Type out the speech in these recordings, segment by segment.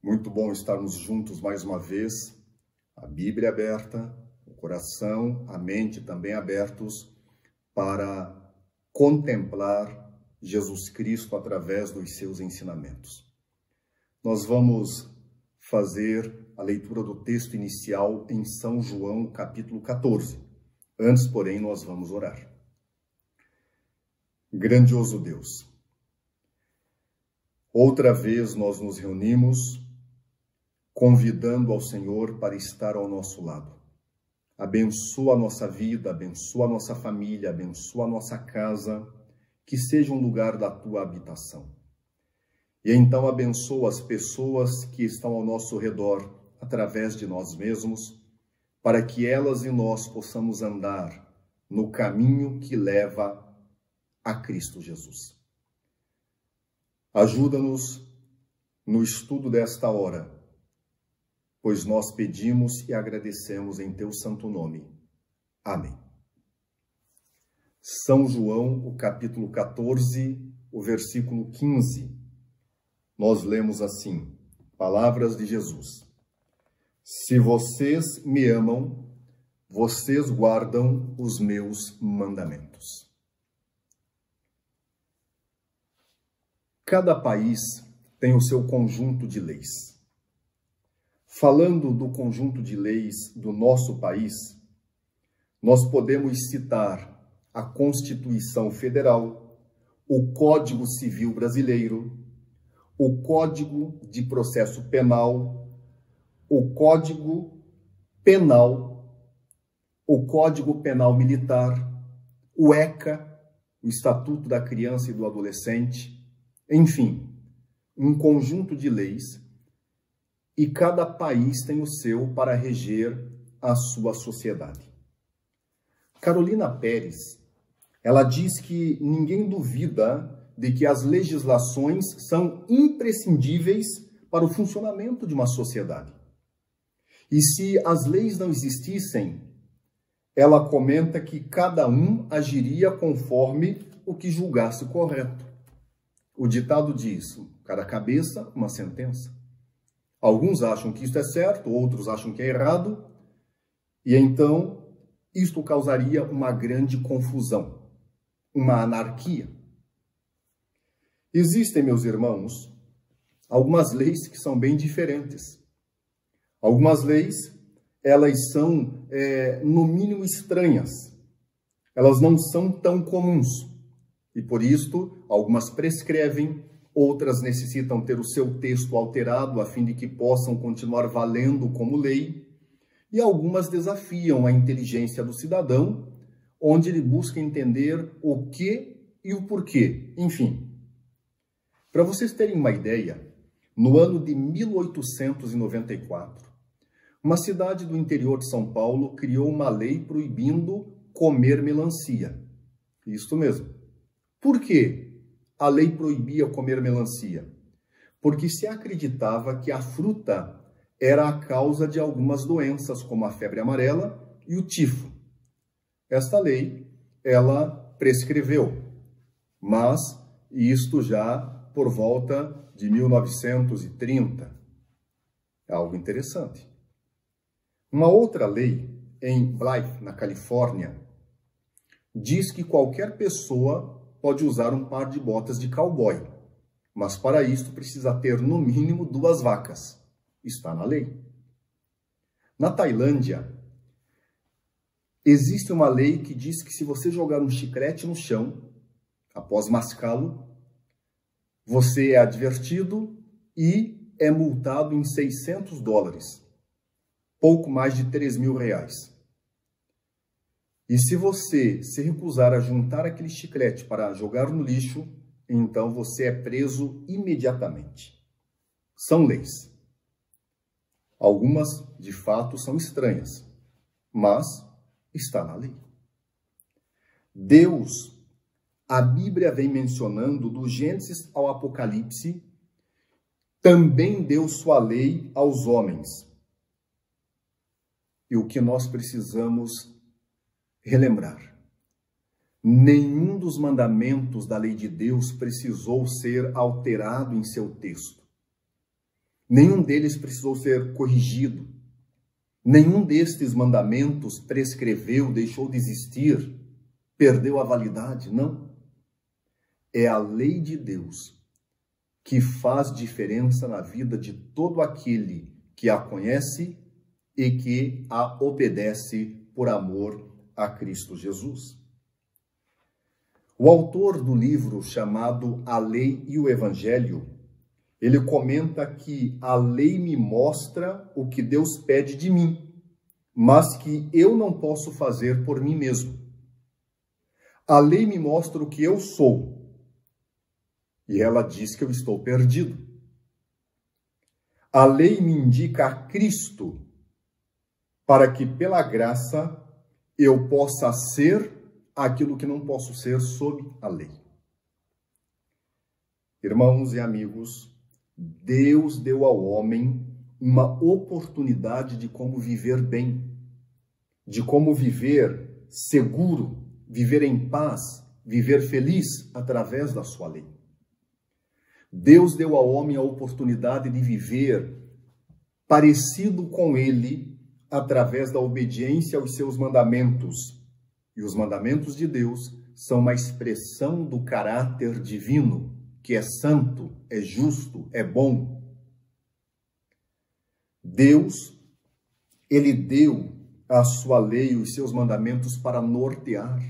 Muito bom estarmos juntos mais uma vez, a Bíblia aberta, o coração, a mente também abertos para contemplar Jesus Cristo através dos seus ensinamentos. Nós vamos fazer a leitura do texto inicial em São João, capítulo 14. Antes, porém, nós vamos orar. Grandioso Deus, outra vez nós nos reunimos convidando ao Senhor para estar ao nosso lado. Abençoa a nossa vida, abençoa a nossa família, abençoa a nossa casa, que seja um lugar da tua habitação. E então abençoa as pessoas que estão ao nosso redor, através de nós mesmos, para que elas e nós possamos andar no caminho que leva a Cristo Jesus. Ajuda-nos no estudo desta hora, pois nós pedimos e agradecemos em teu santo nome. Amém. São João, o capítulo 14, o versículo 15. Nós lemos assim, palavras de Jesus. Se vocês me amam, vocês guardam os meus mandamentos. Cada país tem o seu conjunto de leis. Falando do conjunto de leis do nosso país, nós podemos citar a Constituição Federal, o Código Civil Brasileiro, o Código de Processo Penal, o Código Penal, o Código Penal Militar, o ECA, o Estatuto da Criança e do Adolescente, enfim, um conjunto de leis, e cada país tem o seu para reger a sua sociedade. Carolina Pérez, ela diz que ninguém duvida de que as legislações são imprescindíveis para o funcionamento de uma sociedade. E se as leis não existissem, ela comenta que cada um agiria conforme o que julgasse correto. O ditado diz, cada cabeça, uma sentença. Alguns acham que isto é certo, outros acham que é errado, e então isto causaria uma grande confusão, uma anarquia. Existem, meus irmãos, algumas leis que são bem diferentes. Algumas leis, elas são, no mínimo, estranhas. Elas não são tão comuns. E por isto, algumas prescrevem, outras necessitam ter o seu texto alterado a fim de que possam continuar valendo como lei, e algumas desafiam a inteligência do cidadão, onde ele busca entender o que e o porquê, enfim. Para vocês terem uma ideia, no ano de 1894, uma cidade do interior de São Paulo criou uma lei proibindo comer melancia. Isso mesmo. Por quê? A lei proibia comer melancia, porque se acreditava que a fruta era a causa de algumas doenças, como a febre amarela e o tifo. Esta lei, ela prescreveu, mas isto já por volta de 1930. É algo interessante. Uma outra lei, em Blythe, na Califórnia, diz que qualquer pessoa pode usar um par de botas de cowboy, mas para isto precisa ter no mínimo 2 vacas. Está na lei. Na Tailândia, existe uma lei que diz que se você jogar um chiclete no chão, após mascá-lo, você é advertido e é multado em $600, pouco mais de R$3.000. E se você se recusar a juntar aquele chiclete para jogar no lixo, então você é preso imediatamente. São leis. Algumas, de fato, são estranhas, mas está na lei. Deus, a Bíblia vem mencionando do Gênesis ao Apocalipse, também deu sua lei aos homens. E o que nós precisamos relembrar. Nenhum dos mandamentos da lei de Deus precisou ser alterado em seu texto. Nenhum deles precisou ser corrigido. Nenhum destes mandamentos prescreveu, deixou de existir, perdeu a validade. Não. É a lei de Deus que faz diferença na vida de todo aquele que a conhece e que a obedece por amor a Cristo Jesus. O autor do livro chamado A Lei e o Evangelho, ele comenta que a lei me mostra o que Deus pede de mim, mas que eu não posso fazer por mim mesmo. A lei me mostra o que eu sou, e ela diz que eu estou perdido. A lei me indica a Cristo, para que pela graça eu possa ser aquilo que não posso ser sob a lei. Irmãos e amigos, Deus deu ao homem uma oportunidade de como viver bem, de como viver seguro, viver em paz, viver feliz através da sua lei. Deus deu ao homem a oportunidade de viver parecido com ele através da obediência aos seus mandamentos. E os mandamentos de Deus são uma expressão do caráter divino, que é santo, é justo, é bom. Deus, ele deu a sua lei e os seus mandamentos para nortear.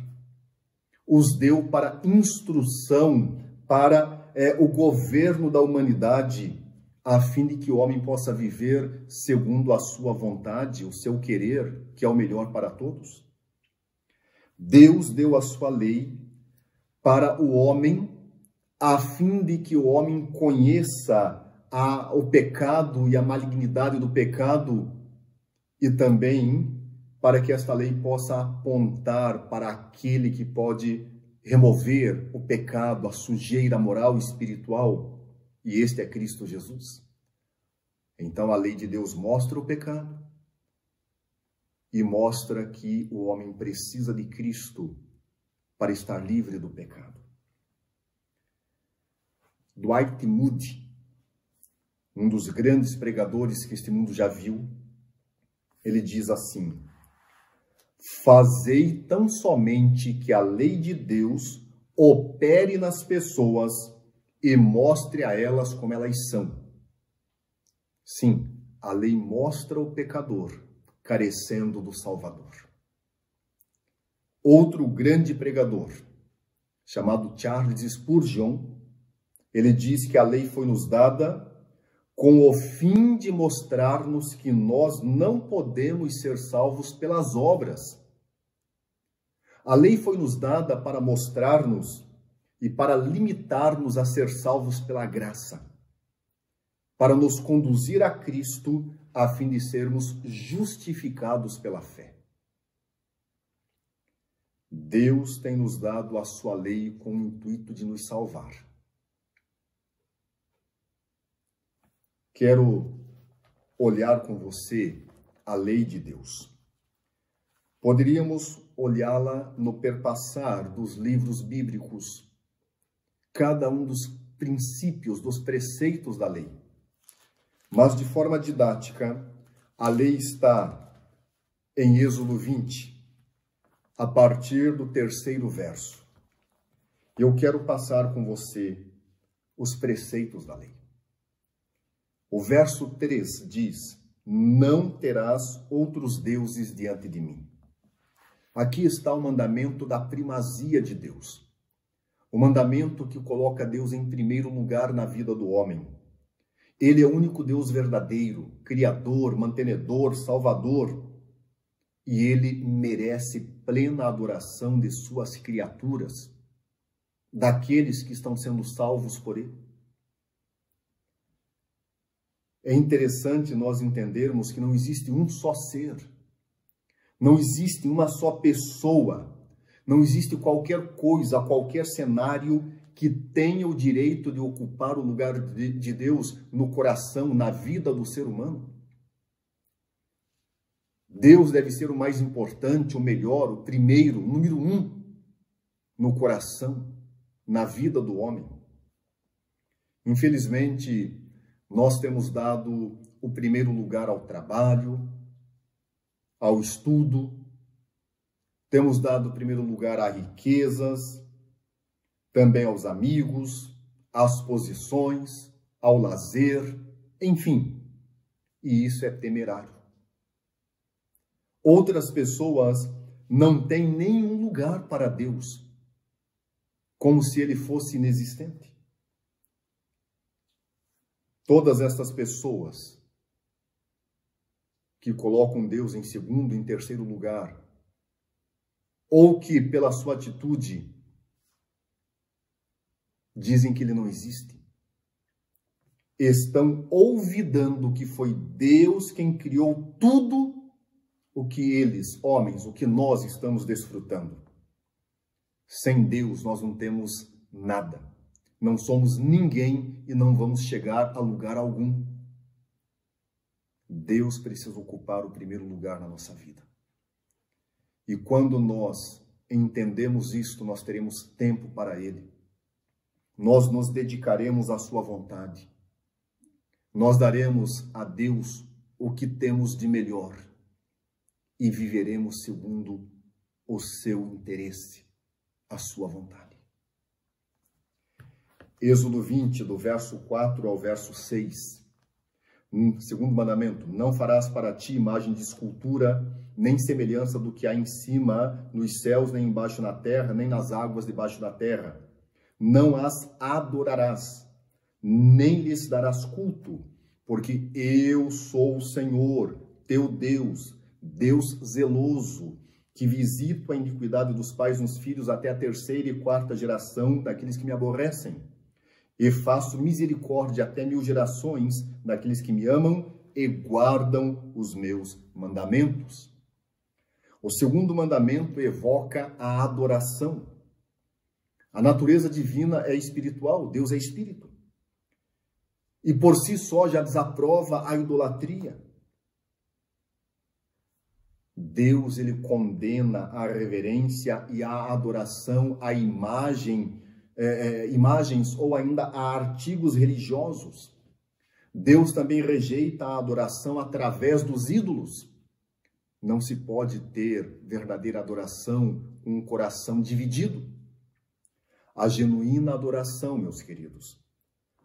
Os deu para instrução, para o governo da humanidade, a fim de que o homem possa viver segundo a sua vontade, o seu querer, que é o melhor para todos. Deus deu a sua lei para o homem, a fim de que o homem conheça o pecado e a malignidade do pecado, e também para que esta lei possa apontar para aquele que pode remover o pecado, a sujeira moral e espiritual, e este é Cristo Jesus. Então a lei de Deus mostra o pecado e mostra que o homem precisa de Cristo para estar livre do pecado. Dwight Moody, um dos grandes pregadores que este mundo já viu, ele diz assim: fazei tão somente que a lei de Deus opere nas pessoas e mostre a elas como elas são. Sim, a lei mostra o pecador carecendo do Salvador. Outro grande pregador, chamado Charles Spurgeon, ele diz que a lei foi nos dada com o fim de mostrar-nos que nós não podemos ser salvos pelas obras. A lei foi nos dada para mostrar-nos e para limitar-nos a ser salvos pela graça, para nos conduzir a Cristo a fim de sermos justificados pela fé. Deus tem nos dado a sua lei com o intuito de nos salvar. Quero olhar com você a lei de Deus. Poderíamos olhá-la no perpassar dos livros bíblicos, cada um dos princípios, dos preceitos da lei. Mas de forma didática, a lei está em Êxodo 20, a partir do 3º verso. Eu quero passar com você os preceitos da lei. O verso 3 diz: não terás outros deuses diante de mim. Aqui está o mandamento da primazia de Deus. O mandamento que coloca Deus em primeiro lugar na vida do homem. Ele é o único Deus verdadeiro, criador, mantenedor, salvador. E ele merece plena adoração de suas criaturas, daqueles que estão sendo salvos por ele. É interessante nós entendermos que não existe um só ser, não existe uma só pessoa, não existe qualquer coisa, qualquer cenário que tenha o direito de ocupar o lugar de Deus no coração, na vida do ser humano. Deus deve ser o mais importante, o melhor, o primeiro, o número 1 no coração, na vida do homem. Infelizmente, Nós temos dado o primeiro lugar ao trabalho, ao estudo, temos dado o primeiro lugar a riquezas, também aos amigos, às posições, ao lazer, enfim. E isso é temerário. Outras pessoas não têm nenhum lugar para Deus, como se ele fosse inexistente. Todas estas pessoas que colocam Deus em segundo, em terceiro lugar, ou que pela sua atitude dizem que ele não existe, estão olvidando que foi Deus quem criou tudo o que eles, homens, o que nós estamos desfrutando. Sem Deus nós não temos nada. Não somos ninguém e não vamos chegar a lugar algum. Deus precisa ocupar o primeiro lugar na nossa vida. E quando nós entendemos isto, nós teremos tempo para Ele. Nós nos dedicaremos à sua vontade. Nós daremos a Deus o que temos de melhor e viveremos segundo o seu interesse, a sua vontade. Êxodo 20, do verso 4 ao verso 6. Segundo mandamento, não farás para ti imagem de escultura, nem semelhança do que há em cima nos céus, nem embaixo na terra, nem nas águas debaixo da terra. Não as adorarás, nem lhes darás culto, porque eu sou o Senhor, teu Deus, Deus zeloso, que visito a iniquidade dos pais nos filhos até a terceira e quarta geração daqueles que me aborrecem. E faço misericórdia até 1000 gerações daqueles que me amam e guardam os meus mandamentos. O segundo mandamento evoca a adoração. A natureza divina é espiritual, Deus é espírito. E por si só já desaprova a idolatria. Deus, ele condena a reverência e a adoração à imagens ou ainda a artigos religiosos. Deus também rejeita a adoração através dos ídolos. Não se pode ter verdadeira adoração com um coração dividido. A genuína adoração, meus queridos,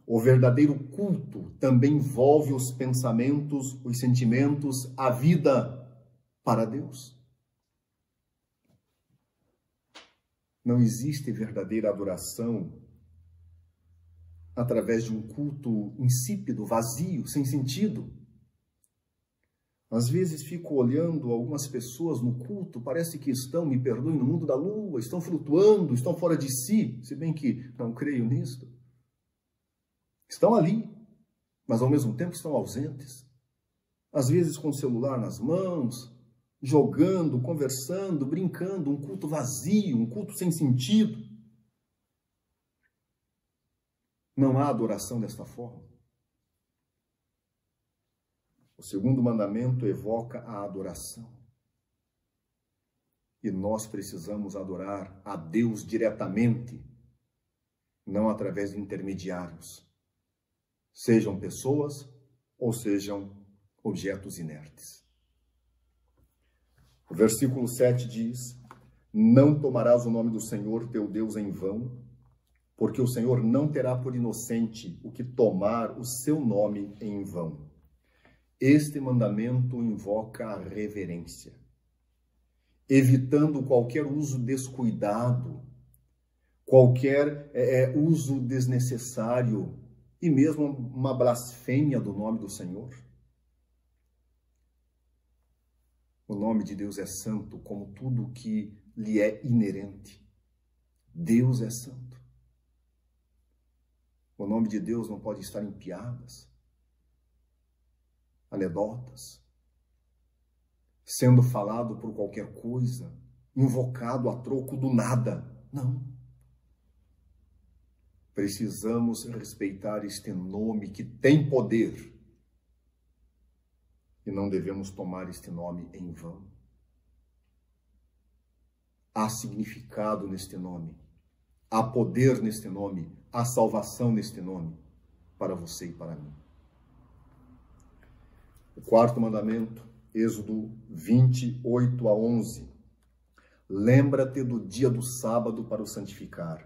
o verdadeiro culto também envolve os pensamentos, os sentimentos, a vida para Deus. Não existe verdadeira adoração através de um culto insípido, vazio, sem sentido. Às vezes fico olhando algumas pessoas no culto, parece que estão, me perdoem, no mundo da lua, estão flutuando, estão fora de si, se bem que não creio nisto. Estão ali, mas ao mesmo tempo estão ausentes. Às vezes com o celular nas mãos, jogando, conversando, brincando, um culto vazio, um culto sem sentido. Não há adoração desta forma. O segundo mandamento evoca a adoração. E nós precisamos adorar a Deus diretamente, não através de intermediários, sejam pessoas ou sejam objetos inertes. O versículo 7 diz: não tomarás o nome do Senhor teu Deus em vão, porque o Senhor não terá por inocente o que tomar o seu nome em vão. Este mandamento invoca a reverência, evitando qualquer uso descuidado, qualquer uso desnecessário e mesmo uma blasfêmia do nome do Senhor. O nome de Deus é santo, como tudo que lhe é inerente. Deus é santo. O nome de Deus não pode estar em piadas, anedotas, sendo falado por qualquer coisa, invocado a troco do nada. Não. Precisamos respeitar este nome que tem poder e não devemos tomar este nome em vão. Há significado neste nome, há poder neste nome, há salvação neste nome, para você e para mim. O quarto mandamento, Êxodo 28-11. Lembra-te do dia do sábado para o santificar.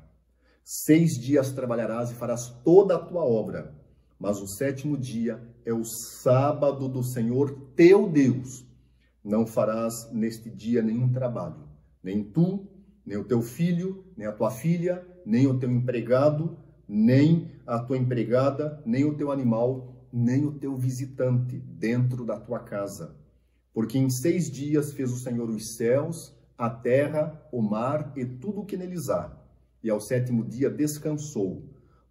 6 dias trabalharás e farás toda a tua obra, mas o 7º dia é o sábado do Senhor teu Deus. Não farás neste dia nenhum trabalho, nem tu, nem o teu filho, nem a tua filha, nem o teu empregado, nem a tua empregada, nem o teu animal, nem o teu visitante dentro da tua casa. Porque em 6 dias fez o Senhor os céus, a terra, o mar e tudo o que neles há. E ao 7º dia descansou.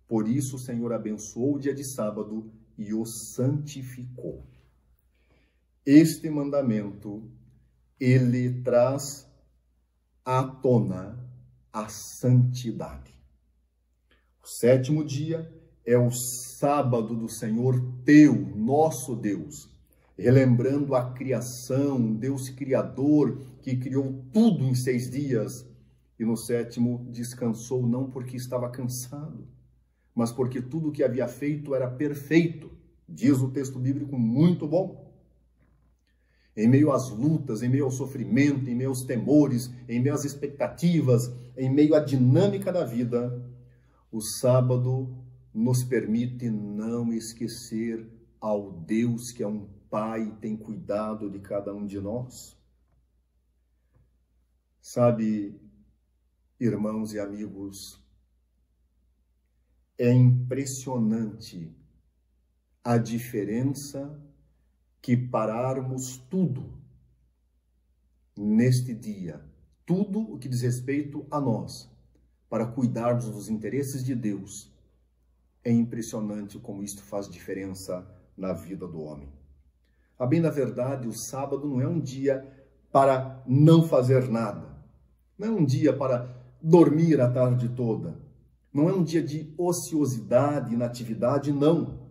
Por isso o Senhor abençoou o dia de sábado e o santificou. Este mandamento, ele traz à tona a santidade. O 7º dia é o sábado do Senhor teu, nosso Deus. Relembrando a criação, Deus Criador, que criou tudo em 6 dias. E no 7º descansou, não porque estava cansado, mas porque tudo o que havia feito era perfeito. Diz o texto bíblico, muito bom. Em meio às lutas, em meio ao sofrimento, em meio aos temores, em meio às expectativas, em meio à dinâmica da vida, o sábado nos permite não esquecer ao Deus que é um Pai e tem cuidado de cada um de nós. Sabe, irmãos e amigos, é impressionante a diferença que pararmos tudo neste dia, tudo o que diz respeito a nós, para cuidarmos dos interesses de Deus. É impressionante como isto faz diferença na vida do homem. A bem da verdade, o sábado não é um dia para não fazer nada. Não é um dia para dormir a tarde toda. Não é um dia de ociosidade, inatividade, não.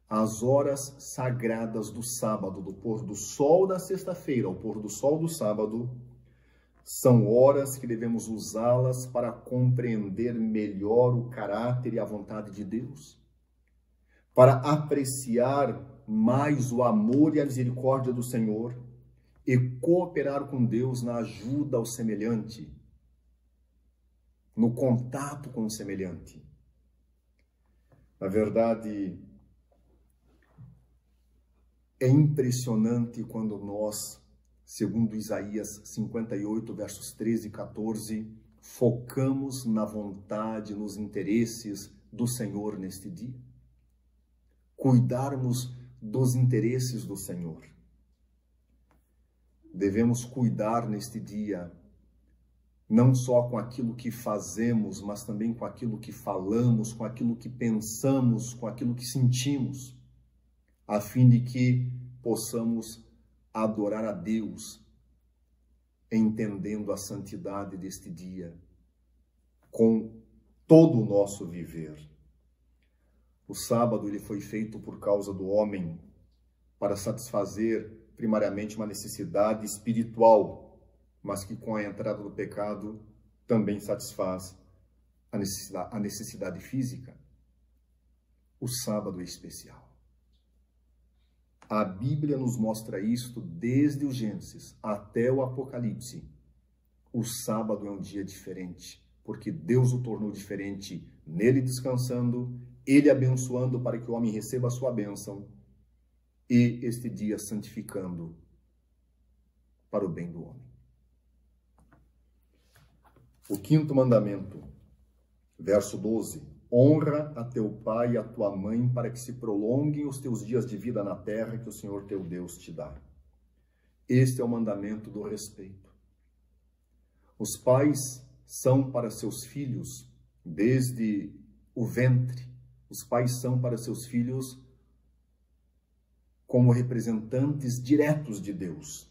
As horas sagradas do sábado, do pôr do sol da sexta-feira ao pôr do sol do sábado, são horas que devemos usá-las para compreender melhor o caráter e a vontade de Deus, para apreciar mais o amor e a misericórdia do Senhor e cooperar com Deus na ajuda ao semelhante, no contato com o semelhante. Na verdade, é impressionante quando nós, segundo Isaías 58, versos 13 e 14, focamos na vontade, nos interesses do Senhor neste dia. Cuidarmos dos interesses do Senhor. Devemos cuidar neste dia, não só com aquilo que fazemos, mas também com aquilo que falamos, com aquilo que pensamos, com aquilo que sentimos, a fim de que possamos adorar a Deus, entendendo a santidade deste dia, com todo o nosso viver. O sábado ele foi feito por causa do homem, para satisfazer primariamente uma necessidade espiritual, mas que com a entrada do pecado também satisfaz a necessidade física. O sábado é especial. A Bíblia nos mostra isto desde o Gênesis até o Apocalipse. O sábado é um dia diferente, porque Deus o tornou diferente, nele descansando, ele abençoando para que o homem receba a sua bênção, e este dia santificando para o bem do homem. O 5º mandamento, verso 12. Honra a teu pai e a tua mãe para que se prolonguem os teus dias de vida na terra que o Senhor teu Deus te dá. Este é o mandamento do respeito. Os pais são para seus filhos desde o ventre. Os pais são para seus filhos como representantes diretos de Deus.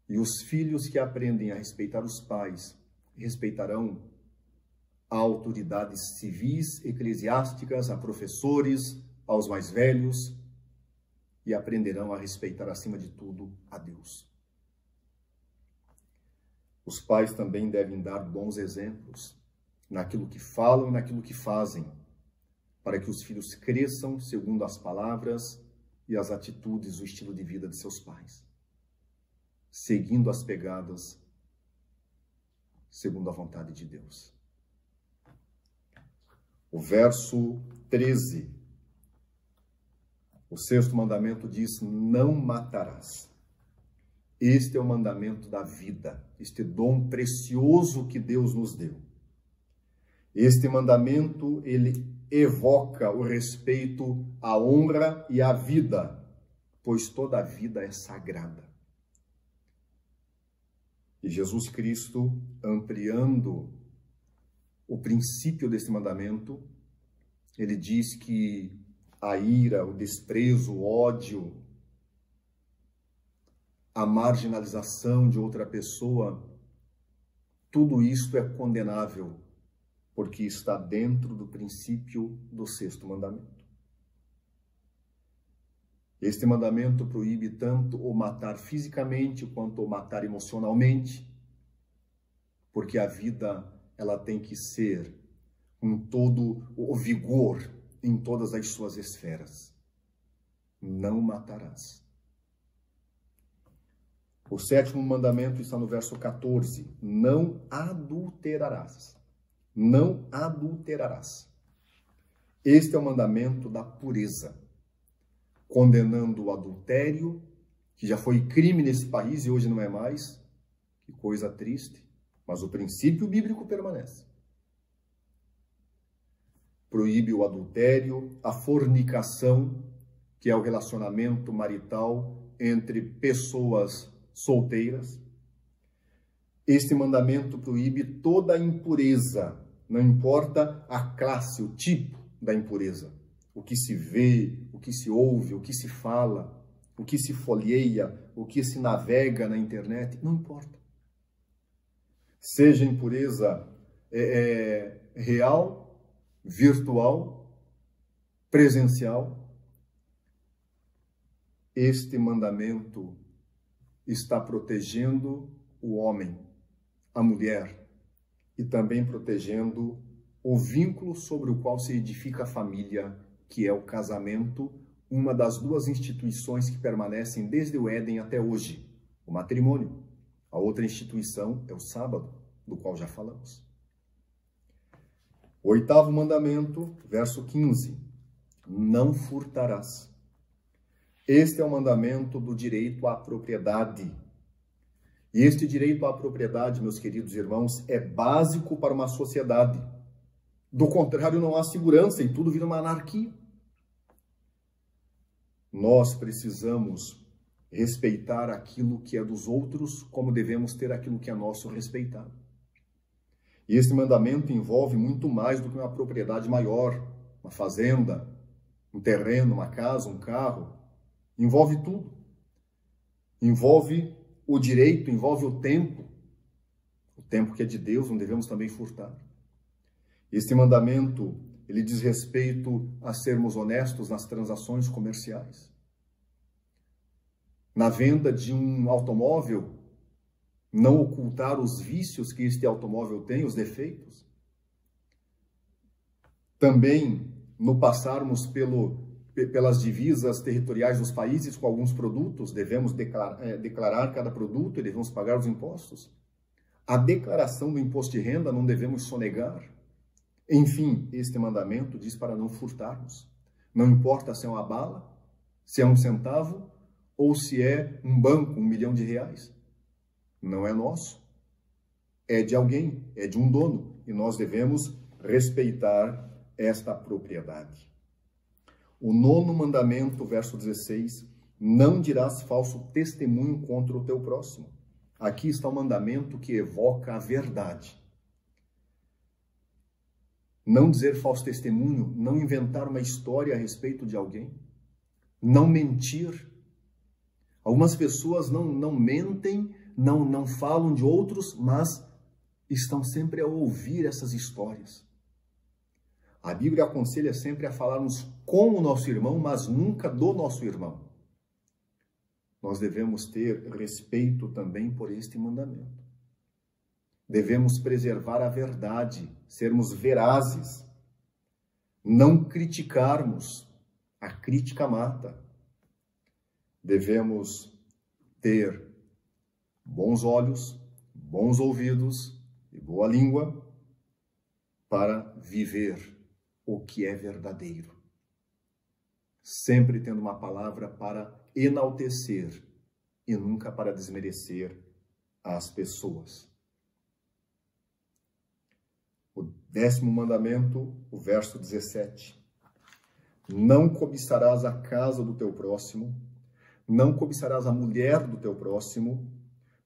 E os filhos que aprendem a respeitar os pais, respeitarão a autoridades civis, eclesiásticas, a professores, aos mais velhos, e aprenderão a respeitar, acima de tudo, a Deus. Os pais também devem dar bons exemplos naquilo que falam e naquilo que fazem, para que os filhos cresçam segundo as palavras e as atitudes, o estilo de vida de seus pais, seguindo as pegadas segundo a vontade de Deus. O verso 13, o sexto mandamento diz: não matarás. Este é o mandamento da vida, este dom precioso que Deus nos deu. Este mandamento, ele evoca o respeito à honra e à vida, pois toda a vida é sagrada. E Jesus Cristo, ampliando o princípio desse mandamento, ele diz que a ira, o desprezo, o ódio, a marginalização de outra pessoa, tudo isso é condenável, porque está dentro do princípio do sexto mandamento. Este mandamento proíbe tanto o matar fisicamente quanto o matar emocionalmente, porque a vida, ela tem que ser com todo o vigor em todas as suas esferas. Não matarás. O sétimo mandamento está no verso 14. Não adulterarás. Não adulterarás. Este é o mandamento da pureza, condenando o adultério, que já foi crime nesse país e hoje não é mais. Que coisa triste. Mas o princípio bíblico permanece. Proíbe o adultério, a fornicação, que é o relacionamento marital entre pessoas solteiras. Este mandamento proíbe toda a impureza, não importa a classe, o tipo da impureza. O que se vê, o que se ouve, o que se fala, o que se folheia, o que se navega na internet, não importa. Seja impureza real, virtual, presencial, este mandamento está protegendo o homem, a mulher, e também protegendo o vínculo sobre o qual se edifica a família, que é o casamento, uma das duas instituições que permanecem desde o Éden até hoje, o matrimônio. A outra instituição é o sábado, do qual já falamos. O oitavo mandamento, verso 15. Não furtarás. Este é o mandamento do direito à propriedade. E este direito à propriedade, meus queridos irmãos, é básico para uma sociedade. Do contrário, não há segurança e tudo vira uma anarquia. Nós precisamos respeitar aquilo que é dos outros, como devemos ter aquilo que é nosso respeitado. E este mandamento envolve muito mais do que uma propriedade maior, uma fazenda, um terreno, uma casa, um carro. Envolve tudo. Envolve o direito, envolve o tempo que é de Deus, não devemos também furtar. Este mandamento, ele diz respeito a sermos honestos nas transações comerciais. Na venda de um automóvel, não ocultar os vícios que este automóvel tem, os defeitos. Também, no passarmos pelas divisas territoriais dos países com alguns produtos, devemos declarar cada produto e devemos pagar os impostos. A declaração do imposto de renda não devemos sonegar. Enfim, este mandamento diz para não furtarmos. Não importa se é uma bala, se é um centavo ou se é um banco, R$1 milhão. Não é nosso. É de alguém, é de um dono. E nós devemos respeitar esta propriedade. O nono mandamento, verso 16, não dirás falso testemunho contra o teu próximo. Aqui está o mandamento que evoca a verdade. Não dizer falso testemunho, não inventar uma história a respeito de alguém, não mentir. Algumas pessoas não mentem, não falam de outros, mas estão sempre a ouvir essas histórias. A Bíblia aconselha sempre a falarmos com o nosso irmão, mas nunca do nosso irmão. Nós devemos ter respeito também por este mandamento. Devemos preservar a verdade, sermos verazes. não criticarmos. A crítica mata. Devemos ter bons olhos, bons ouvidos e boa língua para viver o que é verdadeiro. Sempre tendo uma palavra para enaltecer e nunca para desmerecer as pessoas. O 10º mandamento, o verso 17. Não cobiçarás a casa do teu próximo, não cobiçarás a mulher do teu próximo,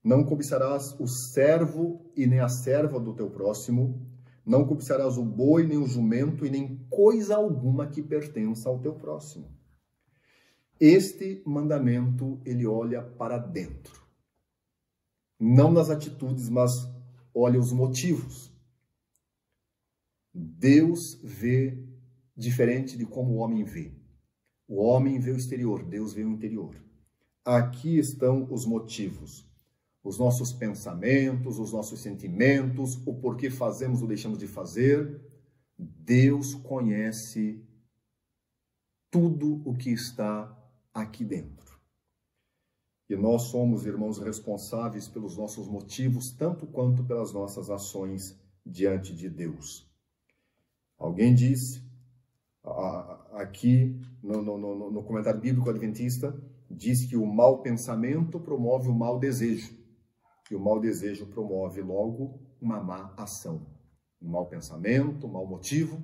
não cobiçarás o servo e nem a serva do teu próximo, não cobiçarás o boi, nem o jumento, e nem coisa alguma que pertença ao teu próximo. Este mandamento, ele olha para dentro. Não nas atitudes, mas olha os motivos. Deus vê diferente de como o homem vê. O homem vê o exterior, Deus vê o interior. Aqui estão os motivos. Os nossos pensamentos, os nossos sentimentos, o porquê fazemos ou deixamos de fazer. Deus conhece tudo o que está aqui dentro. E nós somos, irmãos, responsáveis pelos nossos motivos, tanto quanto pelas nossas ações diante de Deus. Alguém disse, aqui no comentário bíblico adventista, diz que o mau pensamento promove o mau desejo. E o mau desejo promove logo uma má ação. Um mau pensamento, um mau motivo,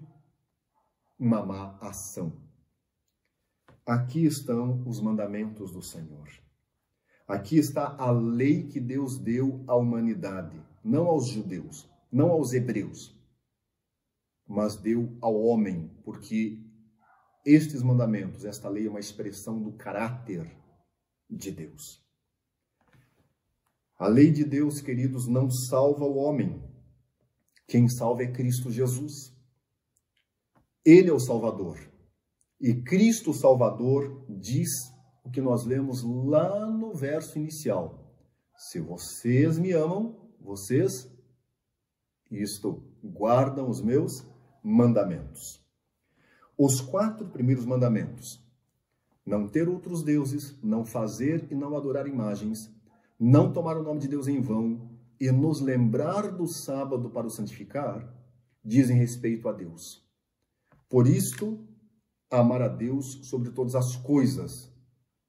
uma má ação. Aqui estão os mandamentos do Senhor. Aqui está a lei que Deus deu à humanidade, não aos judeus, não aos hebreus, mas deu ao homem, porque estes mandamentos, esta lei é uma expressão do caráter de Deus. A lei de Deus, queridos, não salva o homem. Quem salva é Cristo Jesus. Ele é o Salvador. E Cristo Salvador diz o que nós lemos lá no verso inicial. Se vocês me amam, vocês, guardam os meus mandamentos. Os 4 primeiros mandamentos: não ter outros deuses, não fazer e não adorar imagens, não tomar o nome de Deus em vão e nos lembrar do sábado para o santificar, dizem respeito a Deus. Por isto, amar a Deus sobre todas as coisas,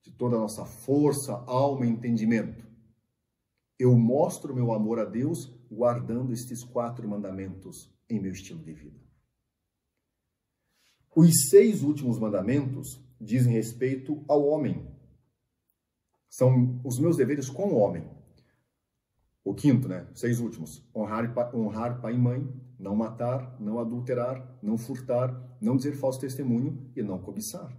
de toda a nossa força, alma e entendimento. Eu mostro meu amor a Deus guardando estes 4 mandamentos em meu estilo de vida. Os 6 últimos mandamentos dizem respeito ao homem. São os meus deveres com o homem. O 5º, 6 últimos. Honrar pai e mãe, não matar, não adulterar, não furtar, não dizer falso testemunho e não cobiçar.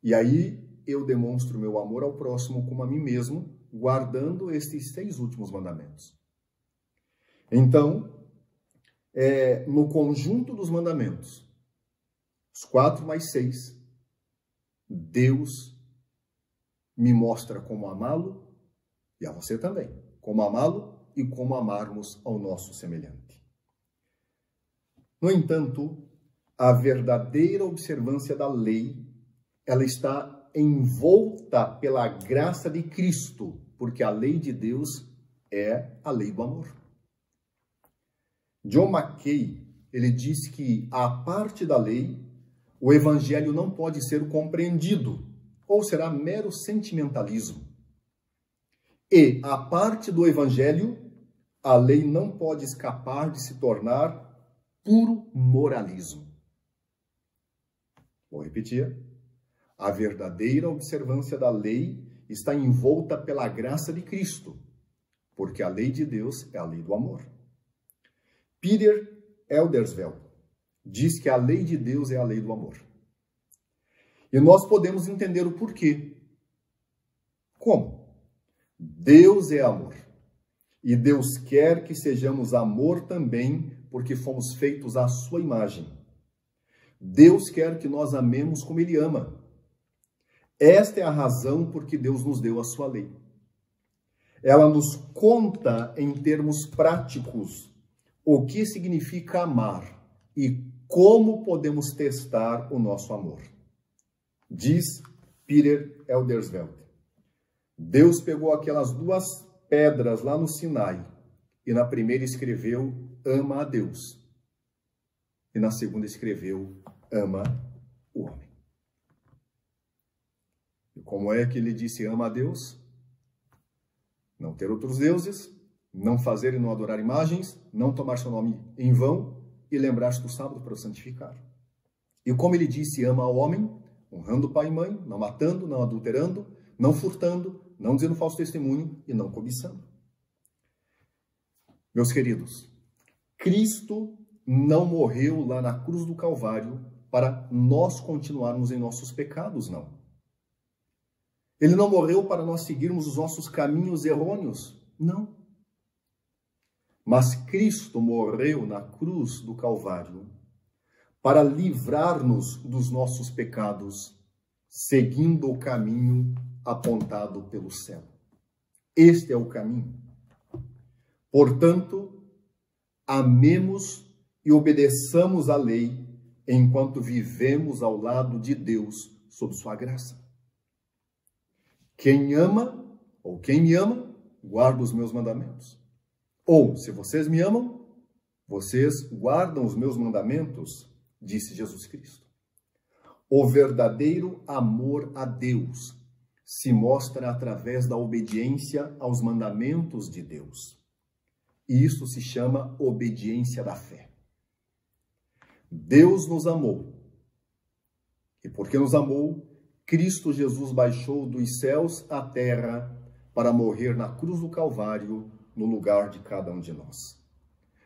E aí eu demonstro meu amor ao próximo como a mim mesmo, guardando estes 6 últimos mandamentos. Então, no conjunto dos mandamentos, os 4 mais 6, Deus me mostra como amá-lo, e a você também, como amá-lo e como amarmos ao nosso semelhante. No entanto, a verdadeira observância da lei, ela está envolta pela graça de Cristo, porque a lei de Deus é a lei do amor. John Mackay, ele diz que a parte da lei, o evangelho não pode ser compreendido, ou será mero sentimentalismo. E a parte do evangelho, a lei não pode escapar de se tornar puro moralismo. Vou repetir. A verdadeira observância da lei está envolta pela graça de Cristo, porque a lei de Deus é a lei do amor. Peter Eldersveld diz que a lei de Deus é a lei do amor. E nós podemos entender o porquê. Como? Deus é amor. E Deus quer que sejamos amor também, porque fomos feitos à sua imagem. Deus quer que nós amemos como Ele ama. Esta é a razão por que Deus nos deu a sua lei. Ela nos conta em termos práticos o que significa amar e como podemos testar o nosso amor? Diz Peter Eldersveld: Deus pegou aquelas duas pedras lá no Sinai e na primeira escreveu ama a Deus e na segunda escreveu ama o homem. E como é que ele disse ama a Deus? Não ter outros deuses, não fazer e não adorar imagens, não tomar seu nome em vão e lembrar-se do sábado para o santificar. E como ele disse ama ao homem, honrando pai e mãe, não matando, não adulterando, não furtando, não dizendo falso testemunho e não cobiçando. Meus queridos, Cristo não morreu lá na cruz do Calvário para nós continuarmos em nossos pecados, não. Ele não morreu para nós seguirmos os nossos caminhos errôneos, não. Mas Cristo morreu na cruz do Calvário para livrar-nos dos nossos pecados, seguindo o caminho apontado pelo céu. Este é o caminho. Portanto, amemos e obedeçamos a lei enquanto vivemos ao lado de Deus sob sua graça. Quem ama, ou quem me ama, guarda os meus mandamentos. Ou, se vocês me amam, vocês guardam os meus mandamentos, disse Jesus Cristo. O verdadeiro amor a Deus se mostra através da obediência aos mandamentos de Deus. E isso se chama obediência da fé. Deus nos amou. E porque nos amou, Cristo Jesus baixou dos céus à terra para morrer na cruz do Calvário no lugar de cada um de nós.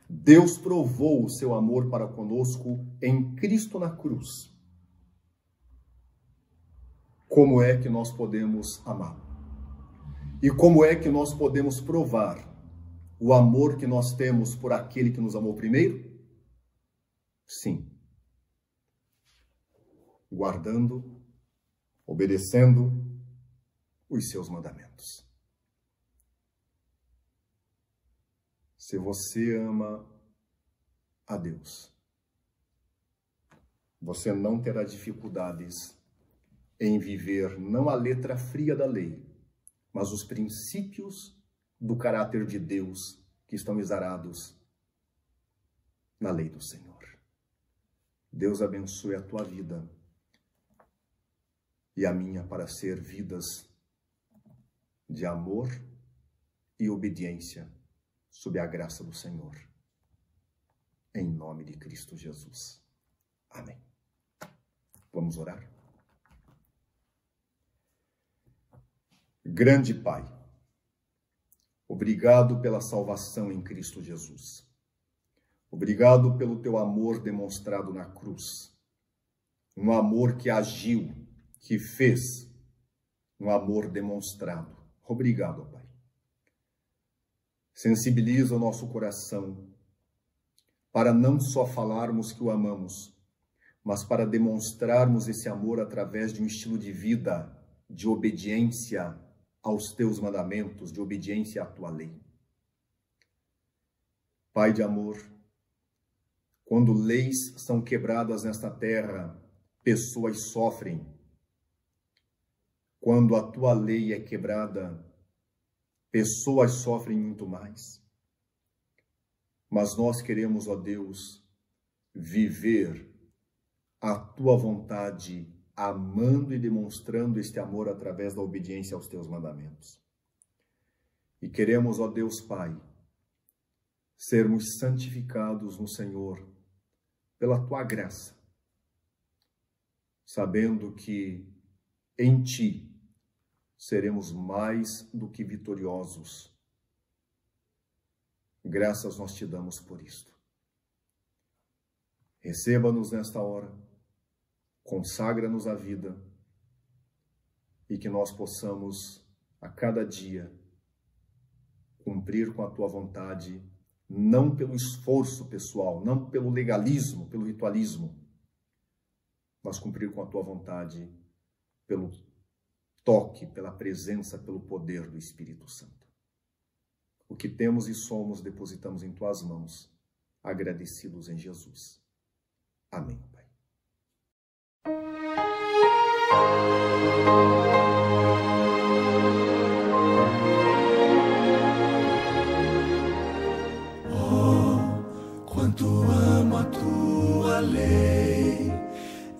Deus provou o seu amor para conosco em Cristo na cruz. Como é que nós podemos amá-lo? E como é que nós podemos provar o amor que nós temos por aquele que nos amou primeiro? Sim. Guardando, obedecendo os seus mandamentos. Se você ama a Deus, você não terá dificuldades em viver não a letra fria da lei, mas os princípios do caráter de Deus que estão exarados na lei do Senhor. Deus abençoe a tua vida e a minha para ser vidas de amor e obediência sob a graça do Senhor. Em nome de Cristo Jesus. Amém. Vamos orar? Grande Pai, obrigado pela salvação em Cristo Jesus. Obrigado pelo teu amor demonstrado na cruz. Um amor que agiu, que fez, um amor demonstrado. Obrigado, Pai. Sensibiliza o nosso coração para não só falarmos que o amamos, mas para demonstrarmos esse amor através de um estilo de vida, de obediência aos teus mandamentos, de obediência à tua lei. Pai de amor, quando leis são quebradas nesta terra, pessoas sofrem. Quando a tua lei é quebrada, pessoas sofrem muito mais. Mas nós queremos, ó Deus, viver a tua vontade, amando e demonstrando este amor através da obediência aos teus mandamentos. E queremos, ó Deus Pai, sermos santificados no Senhor pela tua graça, sabendo que em ti seremos mais do que vitoriosos. Graças nós te damos por isto. Receba-nos nesta hora, consagra-nos a vida e que nós possamos a cada dia cumprir com a tua vontade, não pelo esforço pessoal, não pelo legalismo, pelo ritualismo, mas cumprir com a tua vontade pelo toque, pela presença, pelo poder do Espírito Santo. O que temos e somos, depositamos em tuas mãos, agradecidos em Jesus. Amém, Pai. Quanto amo a tua lei,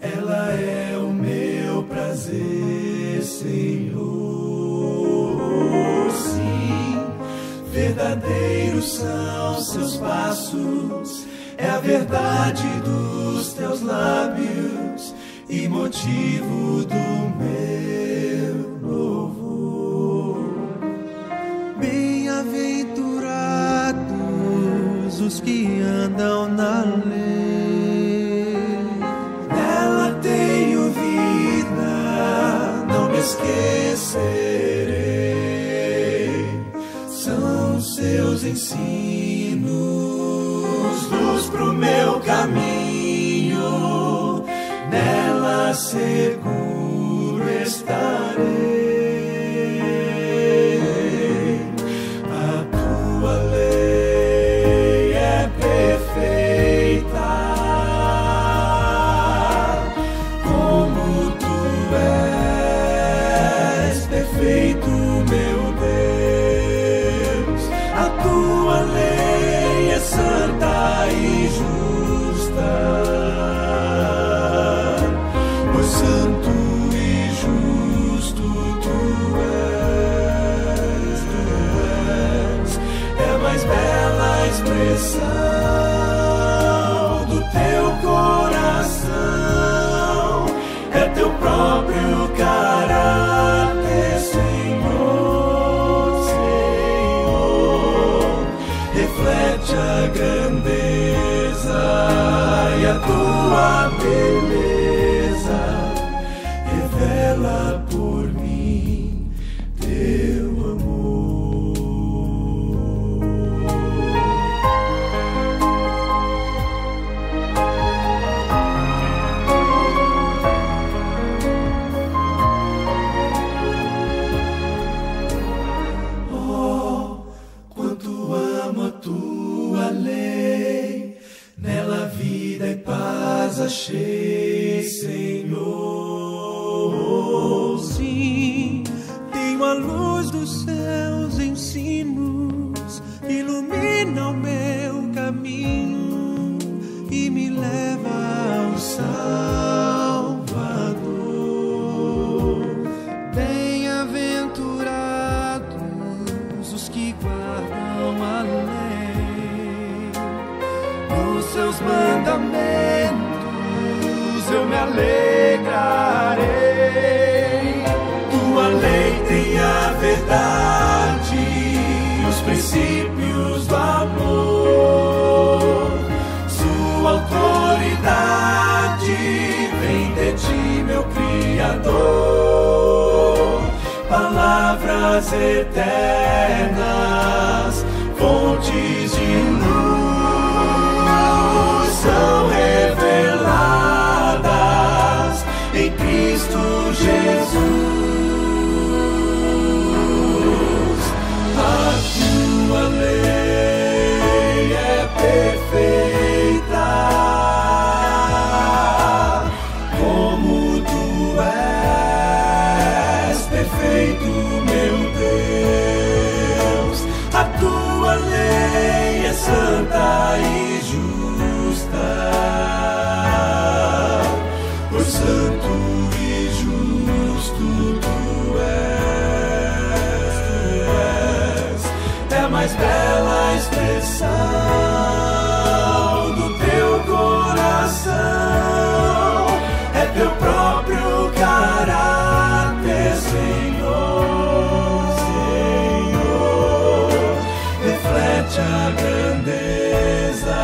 ela é o meu prazer, Senhor. Sim, verdadeiros são seus passos, é a verdade dos teus lábios e motivo do meu louvor. Bem-aventurados os que andam na lei, nela tenho vida, não me esquecerei. São seus ensinos, luz pro meu caminho, nela seguro estarei. Do teu coração, é teu próprio caráter, Senhor, Senhor. Reflete a grandeza e a tua beleza, revela por mim teu amor. Achei, Senhor. Sim, tenho a luz dos seus ensinos, ilumina o meu caminho e me leva ao Salvador. Bem-aventurados os que guardam a lei, os seus mandamentos eu me alegrarei. Tua lei tem a verdade, os princípios do amor. Sua autoridade vem de ti, meu Criador. Palavras eternas, fontes de luz, são reveladas em Cristo Jesus. A tua lei é perfeita, como tu és perfeito, meu Deus. A tua lei é santa e justa, pois santo e justo tu és. É a mais bela expressão do teu coração, é teu próprio caráter, Senhor, Senhor. Reflete a grandeza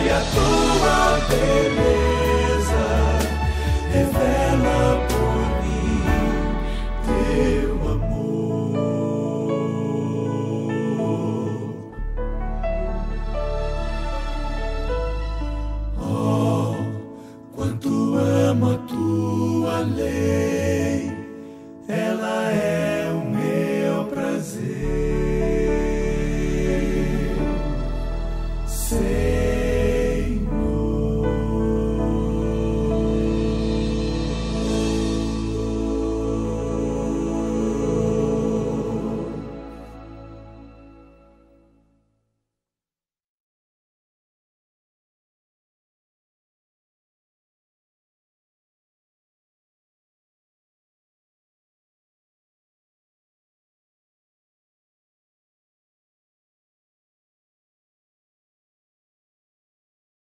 e a tua beleza, revela por mim teu amor. Oh, quanto amo a tua lei.